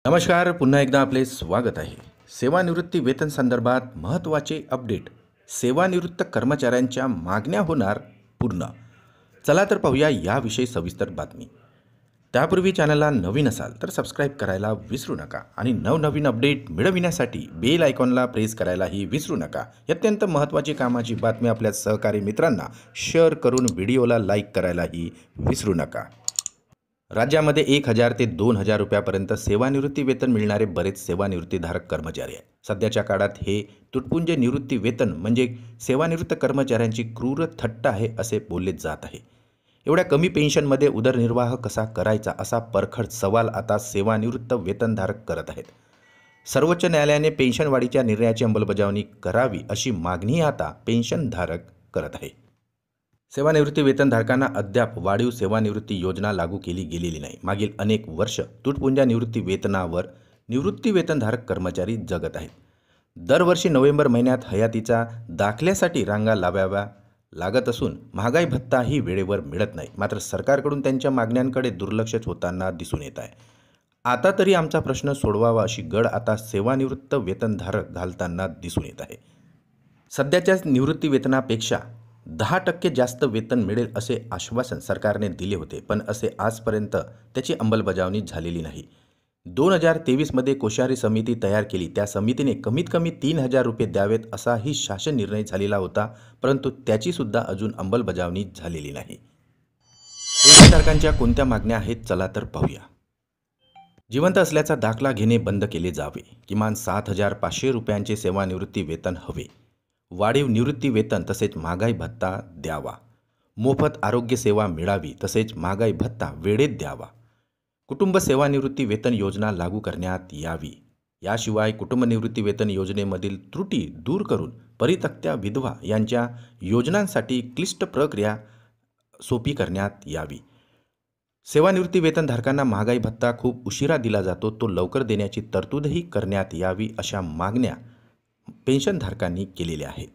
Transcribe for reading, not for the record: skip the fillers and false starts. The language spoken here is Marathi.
नमस्कार, पुन्हा एकदा आपले स्वागत आहे. सेवानिवृत्ती वेतन संदर्भात महत्त्वाचे अपडेट. सेवानिवृत्त कर्मचाऱ्यांच्या मागण्या होणार पूर्ण. चला तर पाहूया याविषयी सविस्तर बातमी. त्यापूर्वी चॅनलला नवीन असाल तर सबस्क्राईब करायला विसरू नका आणि नवनवीन अपडेट मिळविण्यासाठी बेल आयकॉनला प्रेस करायलाही विसरू नका. अत्यंत महत्त्वाची कामाची बातमी आपल्या सहकारी मित्रांना शेअर करून व्हिडिओला लाईक करायलाही विसरू नका. राज्यामध्ये 1,000 ते 2,000 रुपयापर्यंत सेवानिवृत्ती वेतन मिळणारे बरेच सेवानिवृत्तीधारक कर्मचारी आहेत. सध्याच्या काळात हे तुटपुंजे निवृत्ती वेतन म्हणजे सेवानिवृत्त कर्मचाऱ्यांची क्रूर थट्टा आहे असे बोलले जात आहे. एवढ्या कमी पेन्शनमध्ये उदरनिर्वाह कसा करायचा असा परखड सवाल आता सेवानिवृत्त वेतनधारक करत आहेत. सर्वोच्च न्यायालयाने पेन्शनवाढीच्या निर्णयाची अंमलबजावणी करावी अशी मागणी आता पेन्शनधारक करत आहे. सेवानिवृत्ती वेतनधारकांना अद्याप वाढीव सेवानिवृत्ती योजना लागू केली गेलेली नाही. मागील अनेक वर्ष तुटपुंजा निवृत्ती वेतनावर निवृत्ती वेतनधारक कर्मचारी जगत आहेत. दरवर्षी नोव्हेंबर महिन्यात हयातीचा दाखल्यासाठी रांगा लावाव्या लागत असून महागाई भत्ताही वेळेवर मिळत नाही. मात्र सरकारकडून त्यांच्या मागण्यांकडे दुर्लक्षच होताना दिसून येत आहे. आता तरी आमचा प्रश्न सोडवावा अशी गळ आता सेवानिवृत्त वेतनधारक घालताना दिसून येत आहे. सध्याच्या निवृत्ती वेतनापेक्षा 10% जास्त वेतन मिळेल असे आश्वासन सरकारने दिले होते, पण असे आजपर्यंत त्याची अंमलबजावणी झालेली नाही. 2023मध्ये कोश्यारी समिती तयार केली. त्या समितीने कमीत कमी 3,000 रुपये द्यावेत असाही शासन निर्णय झालेला होता, परंतु त्याची सुद्धा अजून अंमलबजावणी झालेली नाही. पेन्शनधारकांच्या कोणत्या मागण्या आहेत चला तर पाहूया. जिवंत असल्याचा दाखला घेणे बंद केले जावे. किमान 7,500 रुपयांचे सेवानिवृत्ती वेतन हवे. वाढीव निवृत्ती वेतन तसेच महागाई भत्ता द्यावा. मोफत आरोग्य सेवा मिळावी तसेच महागाई भत्ता वेळेत द्यावा. कुटुंब सेवानिवृत्ती वेतन योजना लागू करण्यात यावी. याशिवाय कुटुंब निवृत्ती वेतन योजनेमधील त्रुटी दूर करून परित्यक्त्या विधवा यांच्या योजनांसाठी क्लिष्ट प्रक्रिया सोपी करण्यात यावी. सेवानिवृत्ती वेतनधारकांना महागाई भत्ता खूप उशिरा दिला जातो, तो लवकर देण्याची तरतूदही करण्यात यावी अशा मागण्या पेन्शनधारकांनी केलेल्या आहेत.